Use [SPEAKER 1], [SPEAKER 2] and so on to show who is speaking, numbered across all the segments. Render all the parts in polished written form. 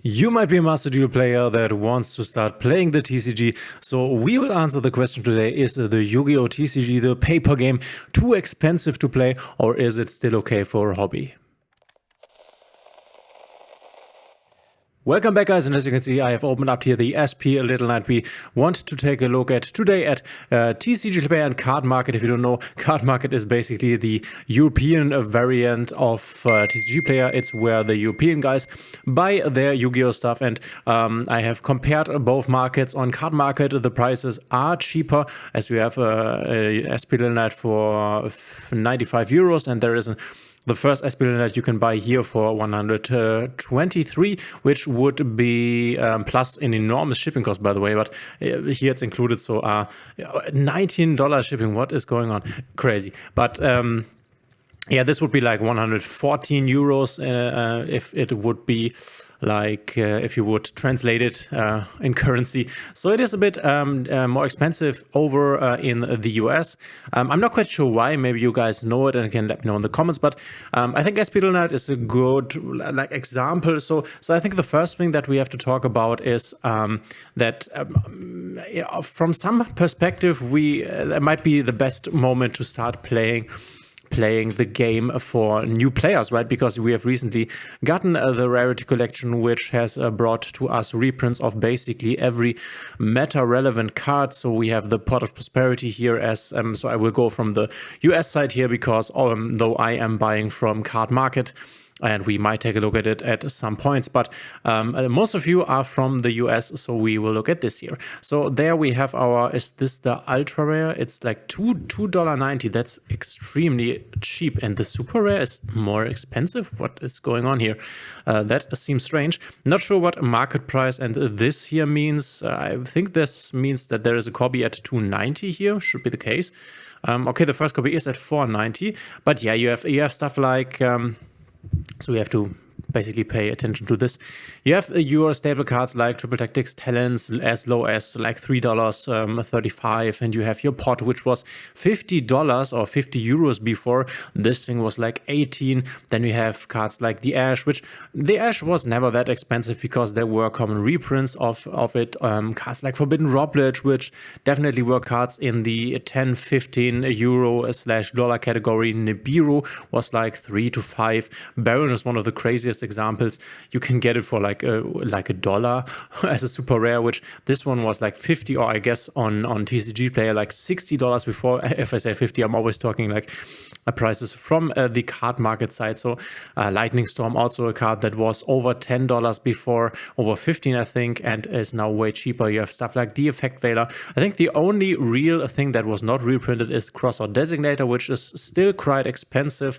[SPEAKER 1] You might be a Master Duel player that wants to start playing the TCG, so we will answer the question today: is the Yu-Gi-Oh TCG, the paper game, too expensive to play, or is it still okay for a hobby? Welcome back, guys, and as you can see, I have opened up here the SP Little Knight. We want to take a look at today at TCG Player and Card Market. If you don't know, Card Market is basically the European variant of TCG Player. It's where the European guys buy their Yu-Gi-Oh stuff, and I have compared both markets. On Card Market, the prices are cheaper, as we have a SP Little Knight for 95 euros, and there is the first SP that you can buy here for 123, which would be plus an enormous shipping cost, by the way, but here it's included. So $19 shipping. What is going on? Crazy. But yeah, this would be like 114 euros if it would be like if you would translate it in currency. So it is a bit more expensive over in the US. I'm not quite sure why. Maybe you guys know it and can let me know in the comments. But I think SP Little Knight is a good example. So I think the first thing that we have to talk about is that from some perspective, it might be the best moment to start playing the game for new players, right? Because we have recently gotten the Rarity Collection, which has brought to us reprints of basically every meta-relevant card. So we have the Pot of Prosperity here as, so I will go from the US side here because though I am buying from Card Market, and we might take a look at it at some points, but most of you are from the US, so we will look at this here. So there we have our, is this the ultra rare? It's like $2.90. That's extremely cheap, and the super rare is more expensive. What is going on here? That seems strange. Not sure what market price and this here means. I think this means that there is a copy at $2.90 here. Should be the case. Okay, the first copy is at $4.90, but yeah, you have stuff like. So we have to basically pay attention to this. You have your staple cards like Triple Tactics Talents as low as like $3.35, and you have your pot, which was $50 or 50 euros before. This thing was like 18. Then we have cards like the Ash, which the Ash was never that expensive because there were common reprints of it. Cards like Forbidden Droplet, which definitely were cards in the 10-15 euro/dollar category. Nibiru was like 3 to 5. Baron is one of the craziest examples. You can get it for like a dollar as a super rare, which this one was like 50, or I guess on TCG Player like $60 before. If I say 50, I'm always talking like prices from the Card Market side. So Lightning Storm, also a card that was over $10 before, over 15 I think, and is now way cheaper. You have stuff like the Effect Veiler. I think the only real thing that was not reprinted is Crossout Designator, which is still quite expensive.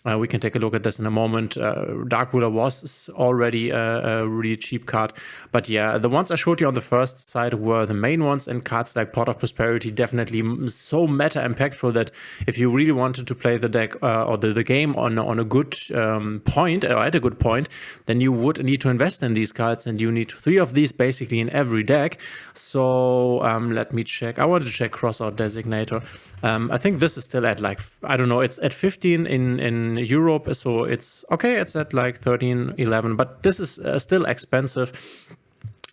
[SPEAKER 1] We can take a look at this in a moment. Dark Ruler was already a really cheap card. But yeah, the ones I showed you on the first side were the main ones, and cards like Pot of Prosperity definitely so meta impactful that if you really wanted to play the deck or the game on a good point, or at a good point, then you would need to invest in these cards, and you need 3 of these basically in every deck. So let me check. I wanted to check Crossout Designator. I think this is still at like, I don't know, it's at 15 in Europe, so it's okay, it's at like 13, 11, but this is still expensive.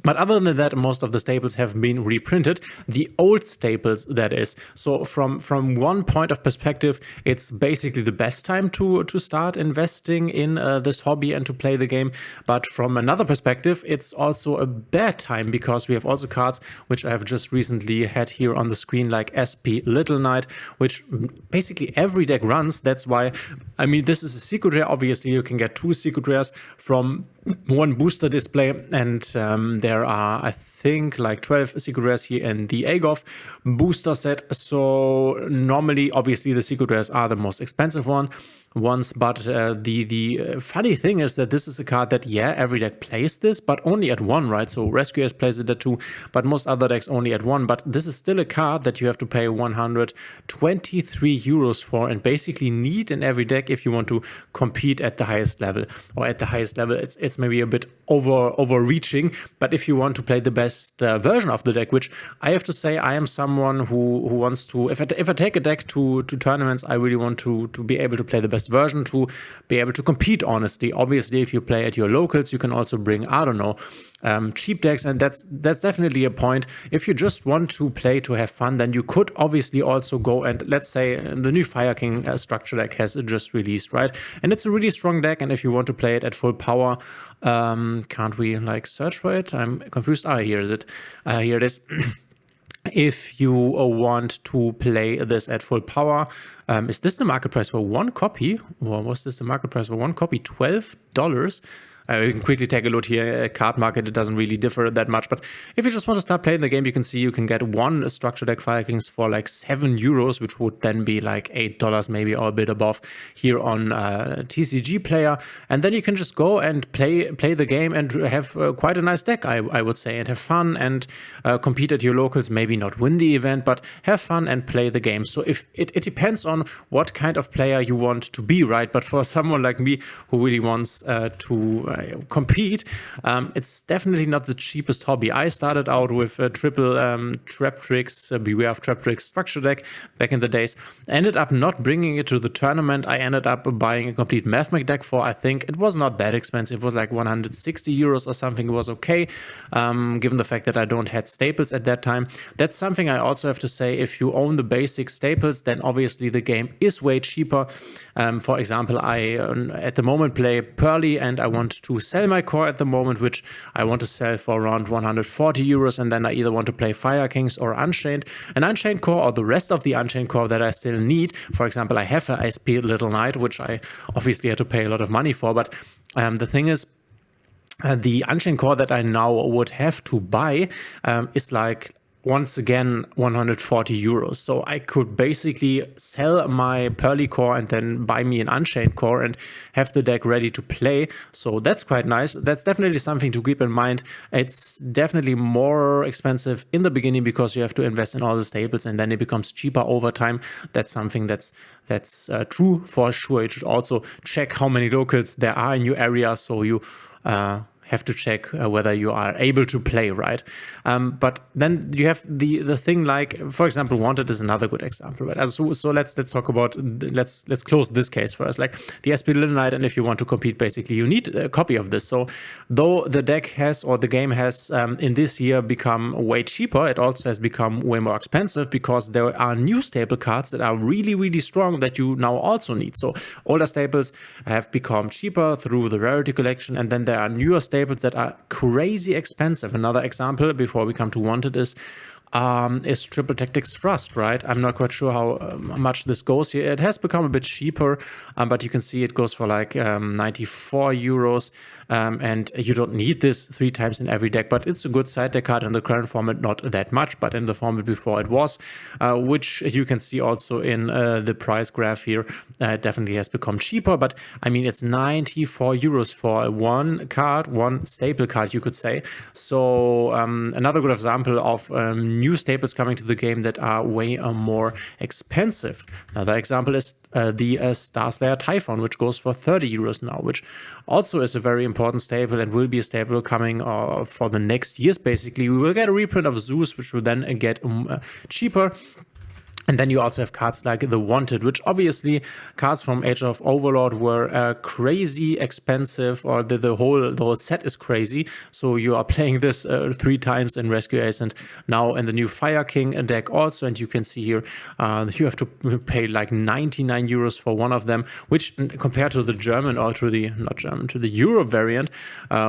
[SPEAKER 1] But other than that, most of the staples have been reprinted, the old staples, that is. So from one point of perspective, it's basically the best time to start investing in this hobby and to play the game. But from another perspective, it's also a bad time because we have also cards which I have just recently had here on the screen, like SP Little Knight, which basically every deck runs. That's why, I mean, this is a secret rare. Obviously, you can get 2 secret rares from one booster display, and there are, I think, like 12 secret rares here in the AGOF booster set. So normally, obviously, the secret rares are the most expensive ones. But the funny thing is that this is a card that, yeah, every deck plays this, but only at 1, right? So Rescuers plays it at 2, but most other decks only at 1. But this is still a card that you have to pay 123 euros for, and basically need in every deck if you want to compete at the highest level. Or at the highest level, it's maybe a bit overreaching, but if you want to play the best version of the deck, which I have to say, I am someone who wants to, if I take a deck to tournaments, I really want to be able to play the best best version to be able to compete honestly. Obviously, if you play at your locals, you can also bring, I don't know, cheap decks, and that's definitely a point. If you just want to play to have fun, then you could obviously also go and, let's say, the new Fire King structure deck has just released, right? And it's a really strong deck, and if you want to play it at full power, can't we like search for it? I'm confused. Here is it. Here it is. If you want to play this at full power, is this the market price for one copy? Or was this the market price for one copy? $12? You can quickly take a look here. Card market, it doesn't really differ that much. But if you just want to start playing the game, you can see you can get one structure deck Fire Kings for like €7, which would then be like $8 maybe, or a bit above here on TCG Player. And then you can just go and play the game and have quite a nice deck, I would say, and have fun and compete at your locals. Maybe not win the event, but have fun and play the game. So if it depends on what kind of player you want to be, right? But for someone like me who really wants to compete, it's definitely not the cheapest hobby. I started out with a triple Trap Tricks, Beware of Trap Tricks structure deck back in the days. Ended up not bringing it to the tournament. I ended up buying a complete Mathmech deck for, I think it was not that expensive. It was like €160 or something. It was okay, given the fact that I don't had staples at that time. That's something I also have to say. If you own the basic staples, then obviously the game is way cheaper. For example, I at the moment play Pearly, and I want to sell my core at the moment, which I want to sell for around €140, and then I either want to play Fire Kings or Unchained. An Unchained core, or the rest of the Unchained core that I still need. For example, I have a SP Little Knight, which I obviously had to pay a lot of money for, but the thing is, the Unchained core that I now would have to buy is like, once again, €140. So I could basically sell my Pearly core and then buy me an Unchained core and have the deck ready to play. So that's quite nice. That's definitely something to keep in mind. It's definitely more expensive in the beginning because you have to invest in all the staples, and then it becomes cheaper over time. That's something that's true for sure. You should also check how many locals there are in your area, so you have to check whether you are able to play, right? But then you have the thing like, for example, Wanted is another good example, right? So let's talk about, let's close this case first, like the SP Little Knight. And if you want to compete, basically you need a copy of this. So though the deck has, or the game has in this year become way cheaper, it also has become way more expensive because there are new staple cards that are really, really strong that you now also need. So older staples have become cheaper through the Rarity Collection, and then there are newer staples that are crazy expensive. Another example before we come to Wanted is Triple Tactics Thrust, right? I'm not quite sure how much this goes here. It has become a bit cheaper, but you can see it goes for like €94, and you don't need this 3 times in every deck, but it's a good side deck card in the current format, not that much, but in the format before it was, which you can see also in the price graph here. It definitely has become cheaper, but I mean, it's €94 for one card, one staple card, you could say. So another good example of new staples coming to the game that are way more expensive. Another example is the Starslayer Typhon, which goes for €30 now, which also is a very important staple and will be a staple coming for the next years. Basically, we will get a reprint of Zeus, which will then get cheaper. And then you also have cards like the Wanted, which obviously cards from Age of Overlord were crazy expensive, or the whole set is crazy. So you are playing this 3 times in Rescue Ace, and now in the new Fire King deck also. And you can see here you have to pay like €99 for one of them, which compared to the German, or to the to the Euro variant,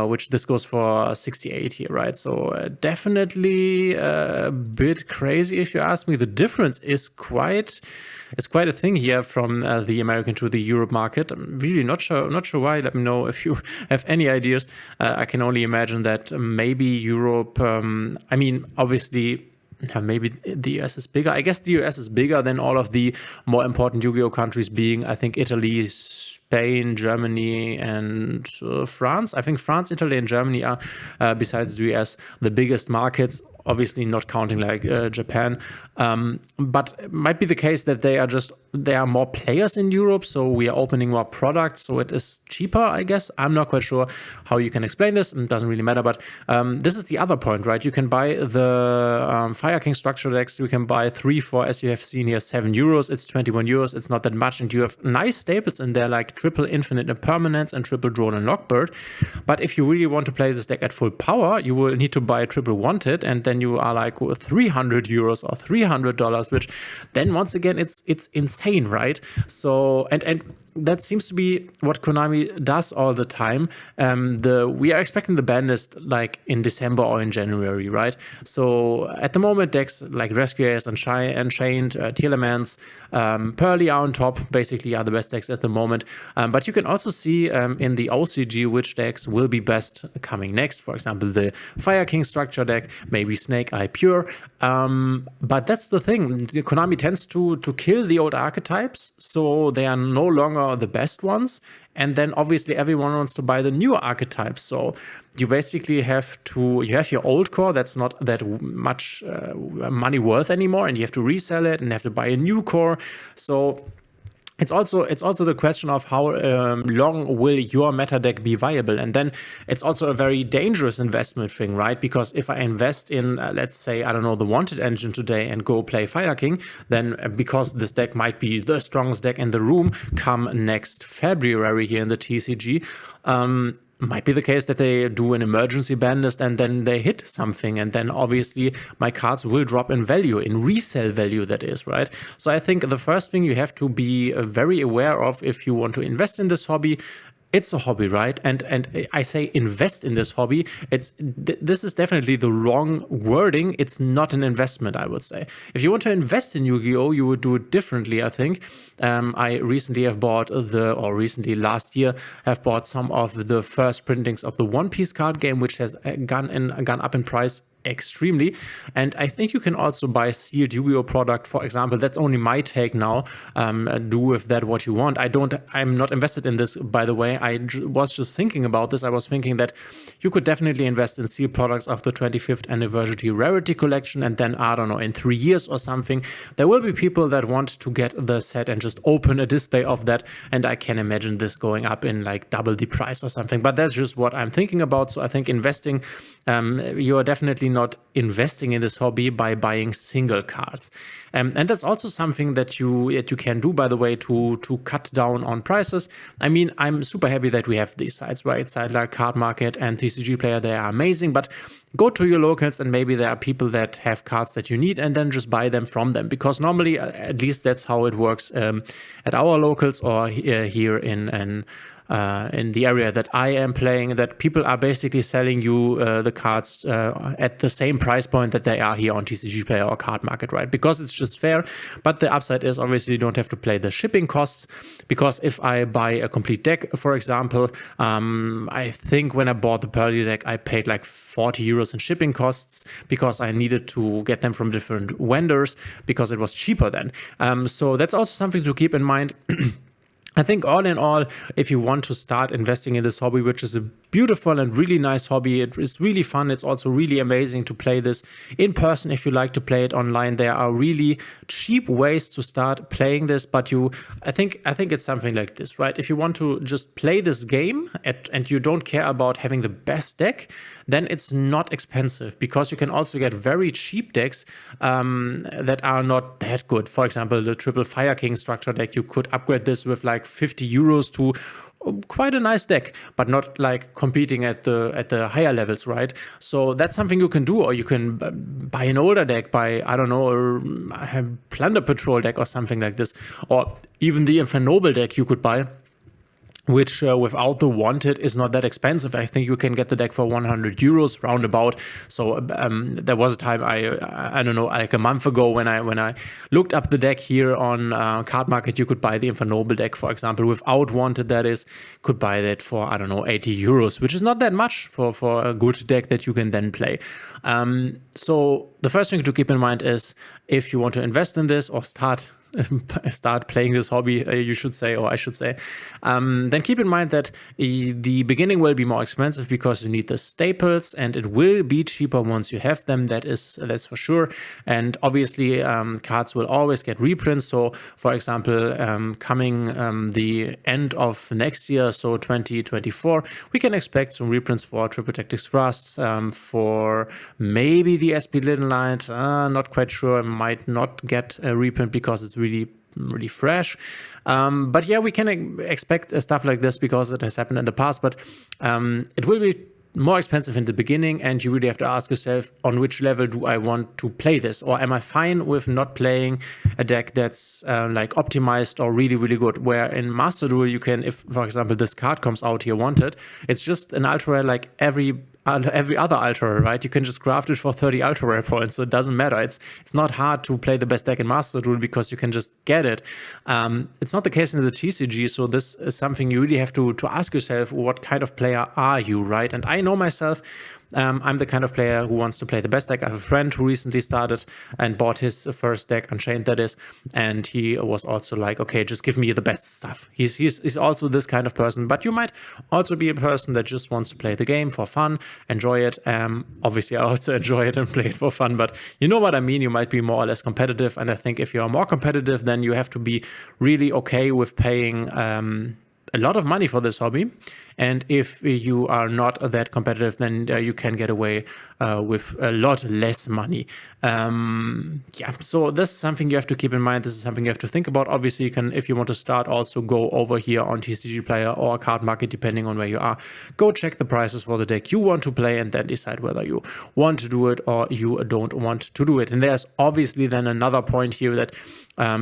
[SPEAKER 1] which this goes for 68 here, right? So definitely a bit crazy if you ask me. The difference is quite a thing here from the American to the Europe market. I'm really not sure why. Let me know if you have any ideas. I can only imagine that maybe Europe, I mean, obviously, maybe the US is bigger. I guess the US is bigger than all of the more important Yu-Gi-Oh countries, being, I think, Italy, Spain, Germany, and France. I think France, Italy, and Germany are, besides the US, the biggest markets. Obviously not counting like Japan, but it might be the case that there are more players in Europe, so we are opening more products, so it is cheaper, I guess. I'm not quite sure how you can explain this. It doesn't really matter, but this is the other point, right? You can buy the Fire King structure decks. You can buy 3 for, as you have seen here, €7. It's 21 euros. It's not that much, and you have nice staples in there like triple Infinite Impermanence and triple Drone and Lockbird. But if you really want to play this deck at full power, you will need to buy triple Wanted, and then you are like €300 or $300, which then once again it's insane, right? So and that seems to be what Konami does all the time. We are expecting the ban list like in December or in January, right? So at the moment, decks like Rescuers, Unchained, Telemans, Pearly are on top, basically are the best decks at the moment. But you can also see in the OCG which decks will be best coming next. For example, the Fire King structure deck, maybe Snake Eye Pure. But that's the thing. Konami tends to kill the old archetypes, so they are no longer the best ones, and then obviously everyone wants to buy the newer archetypes. So you basically have your old core that's not that much money worth anymore, and you have to resell it and have to buy a new core. So it's also the question of how long will your meta deck be viable, and then it's also a very dangerous investment thing, right? Because if I invest in, let's say, I don't know, the Wanted engine today and go play Fire King, then because this deck might be the strongest deck in the room come next February here in the TCG, might be the case that they do an emergency ban list and then they hit something, and then obviously my cards will drop in value, in resale value, that is, right? So I think the first thing you have to be very aware of if you want to invest in this hobby, it's a hobby, right? And I say invest in this hobby. This is definitely the wrong wording. It's not an investment, I would say. If you want to invest in Yu-Gi-Oh, you would do it differently, I think. I recently last year have bought some of the first printings of the One Piece card game, which has gone up in price extremely. And I think you can also buy sealed Yu-Gi-Oh product, for example. That's only my take now. Do with that what you want. I'm not invested in this, by the way. I was just thinking about this. I was thinking that you could definitely invest in sealed products of the 25th anniversary rarity collection, and then, I don't know, in 3 years or something, there will be people that want to get the set and just open a display of that, and I can imagine this going up in like double the price or something. But that's just what I'm thinking about. So I think investing, you are definitely not investing in this hobby by buying single cards, and that's also something that you can do, by the way, to cut down on prices. I mean, I'm super happy that we have these sites, right? Sites like Card Market and TCG Player, they are amazing, but go to your locals and maybe there are people that have cards that you need, and then just buy them from them, because normally, at least that's how it works at our locals or here in the area that I am playing, that people are basically selling you the cards at the same price point that they are here on TCG Player or Card Market, right? Because it's just fair. But the upside is obviously you don't have to pay the shipping costs, because if I buy a complete deck, for example, I think when I bought the Pearly deck, I paid like €40 in shipping costs because I needed to get them from different vendors because it was cheaper then. So that's also something to keep in mind. I think all in all, if you want to start investing in this hobby, which is a beautiful and really nice hobby, it is really fun. It's also really amazing to play this in person. If you like to play it online, there are really cheap ways to start playing this. But I think it's something like this, right? If you want to just play this game and you don't care about having the best deck, then it's not expensive, because you can also get very cheap decks that are not that good. For example, the triple Fire King structure deck, you could upgrade this with like €50 to quite a nice deck, but not like competing at the higher levels, right? So that's something you can do, or you can buy an older deck, buy, I don't know, a Plunder Patrol deck or something like this, or even the Infernoble deck you could buy, which without the Wanted is not that expensive. I think you can get the deck for €100 roundabout. So there was a time, I don't know, like a month ago, when I looked up the deck here on Card Market, you could buy the Infernoble deck, for example, without Wanted, that is, could buy that for, I don't know, €80, which is not that much for a good deck that you can then play. So the first thing to keep in mind is if you want to invest in this or start playing this hobby, you should say, or I should say, then keep in mind that the beginning will be more expensive because you need the staples, and it will be cheaper once you have them. That's for sure. And obviously, cards will always get reprints. So, for example, coming the end of next year, so 2024, we can expect some reprints for Triple Tactics Rust, for maybe the SP Little Knight. Not quite sure. I might not get a reprint because it's really fresh. But yeah, we can expect stuff like this because it has happened in the past, but it will be more expensive in the beginning, and you really have to ask yourself, on which level do I want to play this? Or am I fine with not playing a deck that's like optimized or really good? Where in Master Duel, you can, if for example this card comes out here wanted, it's just an ultra rare like every other ultra rare, right? You can just craft it for 30 ultra rare points, so it doesn't matter. It's not hard to play the best deck in Master Duel because you can just get it. It's not the case in the TCG, so this is something you really have to ask yourself, what kind of player are you, right? And I know myself, I'm the kind of player who wants to play the best deck. I have a friend who recently started and bought his first deck, Unchained that is, and he was also like, okay, just give me the best stuff. He's also this kind of person, but you might also be a person that just wants to play the game for fun, enjoy it. Obviously, I also enjoy it and play it for fun, but you know what I mean? You might be more or less competitive, and I think if you are more competitive, then you have to be really okay with paying a lot of money for this hobby. And if you are not that competitive, then you can get away with a lot less money. Yeah, so this is something you have to keep in mind. This is something you have to think about. Obviously, you can, if you want to start, also go over here on TCG Player or Card Market, depending on where you are. Go check the prices for the deck you want to play and then decide whether you want to do it or you don't want to do it. And there's obviously then another point here that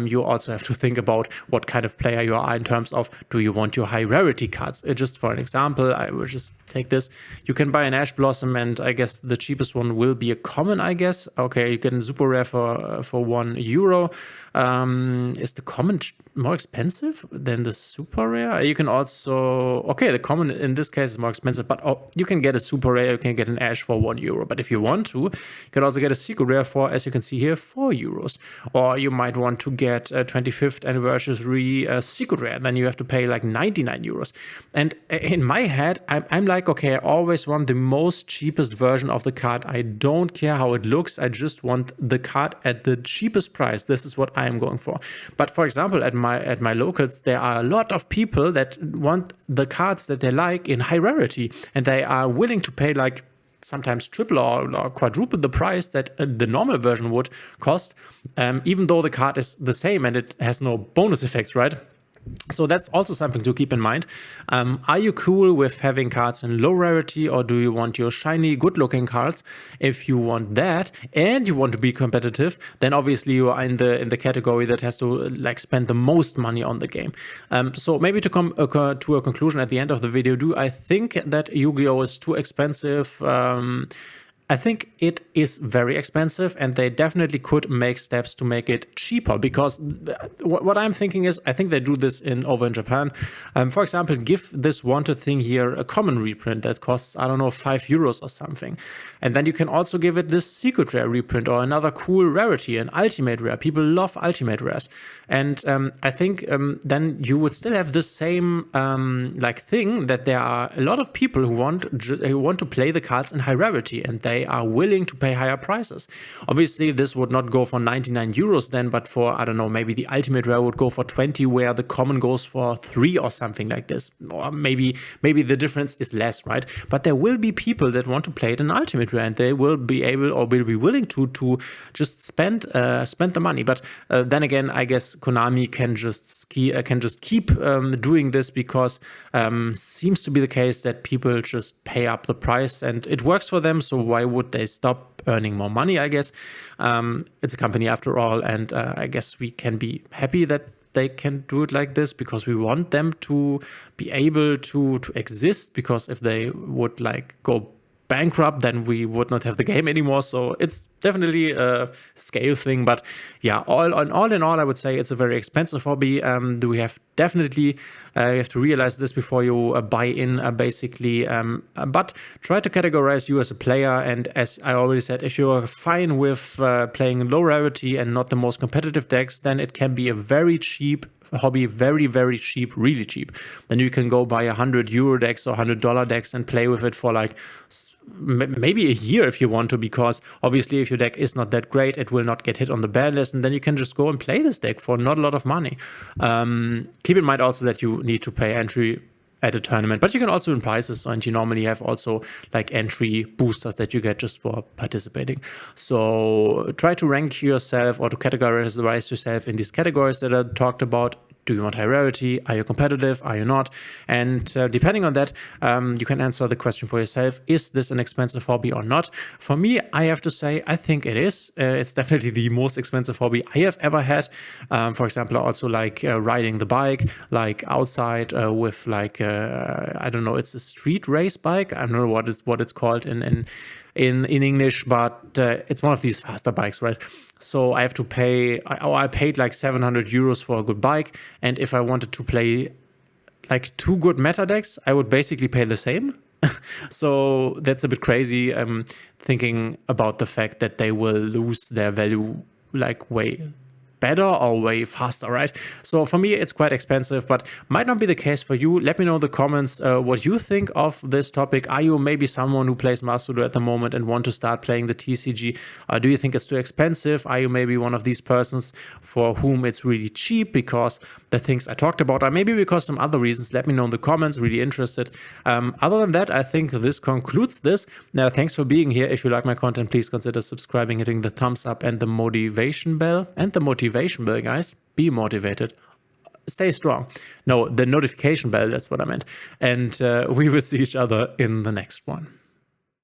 [SPEAKER 1] you also have to think about what kind of player you are in terms of, do you want your high rarity cards? Just for an example, I will just take this. You can buy an Ash Blossom, and I guess the cheapest one will be a common, I guess. Okay, you get a super rare for €1. Is the common more expensive than the super rare? You can also, okay, the common in this case is more expensive, but you can get a super rare, you can get an Ash for €1. But if you want to, you can also get a secret rare for, as you can see here, €4. Or you might want to get a 25th anniversary secret rare, then you have to pay like €99. And in my head, I'm like, okay, I always want the most cheapest version of the card. I don't care how it looks. I just want the card at the cheapest price. This is what I am going for. But for example, at my locals, there are a lot of people that want the cards that they like in high rarity, and they are willing to pay like sometimes triple or quadruple the price that the normal version would cost, even though the card is the same and it has no bonus effects, right? So that's also something to keep in mind. Are you cool with having cards in low rarity, or do you want your shiny, good-looking cards? If you want that and you want to be competitive, then obviously you are in the category that has to like spend the most money on the game. So maybe to come to a conclusion at the end of the video, do I think that Yu-Gi-Oh is too expensive? I think it is very expensive, and they definitely could make steps to make it cheaper, because what I'm thinking is, I think they do this over in Japan. For example, give this wanted thing here a common reprint that costs, I don't know, €5 or something. And then you can also give it this secret rare reprint or another cool rarity, an ultimate rare. People love ultimate rares. And I think then you would still have the same like thing, that there are a lot of people who want to play the cards in high rarity, and they are willing to pay higher prices. Obviously, this would not go for €99 then, but for, I don't know, maybe the ultimate rare would go for 20, where the common goes for 3 or something like this. Or maybe the difference is less, right? But there will be people that want to play it in ultimate rare, and they will be able or will be willing to just spend the money. But then again, I guess Konami can just keep doing this, because seems to be the case that people just pay up the price and it works for them. So why would they stop earning more money? I guess it's a company after all, and I guess we can be happy that they can do it like this, because we want them to be able to exist. Because if they would like go bankrupt, then we would not have the game anymore. So it's definitely a scale thing. But yeah, all in all, I would say it's a very expensive hobby. You have to realize this before you buy in, basically. But try to categorize you as a player. And as I already said, if you're fine with playing low rarity and not the most competitive decks, then it can be a very cheap hobby, very, very cheap, really cheap. Then you can go buy €100 decks or $100 decks and play with it for like maybe a year if you want to, because obviously if your deck is not that great, it will not get hit on the ban list, and then you can just go and play this deck for not a lot of money. Keep in mind also that you need to pay entry at a tournament, but you can also win prizes, and you normally have also like entry boosters that you get just for participating. So try to rank yourself or to categorize yourself in these categories that I talked about. Do you want high rarity? Are you competitive? Are you not? And depending on that, you can answer the question for yourself. Is this an expensive hobby or not? For me, I have to say, I think it is. It's definitely the most expensive hobby I have ever had. For example, I also like riding the bike, like outside with like, I don't know, it's a street race bike. I don't know what it's called in English, but it's one of these faster bikes, right? So I have to pay, I paid like €700 for a good bike. And if I wanted to play like 2 good meta decks, I would basically pay the same. So that's a bit crazy. I'm thinking about the fact that they will lose their value like way better or way faster, right? So for me, it's quite expensive, but might not be the case for you. Let me know in the comments what you think of this topic. Are you maybe someone who plays Master Duel at the moment and want to start playing the TCG? Do you think it's too expensive? Are you maybe one of these persons for whom it's really cheap because the things I talked about, or maybe because some other reasons? Let me know in the comments. Really interested. Other than that, I think this concludes this. Now, thanks for being here. If you like my content, please consider subscribing, hitting the thumbs up and the motivation bell. And the motivation bell, guys. Be motivated. Stay strong. No, the notification bell, that's what I meant. And we will see each other in the next one.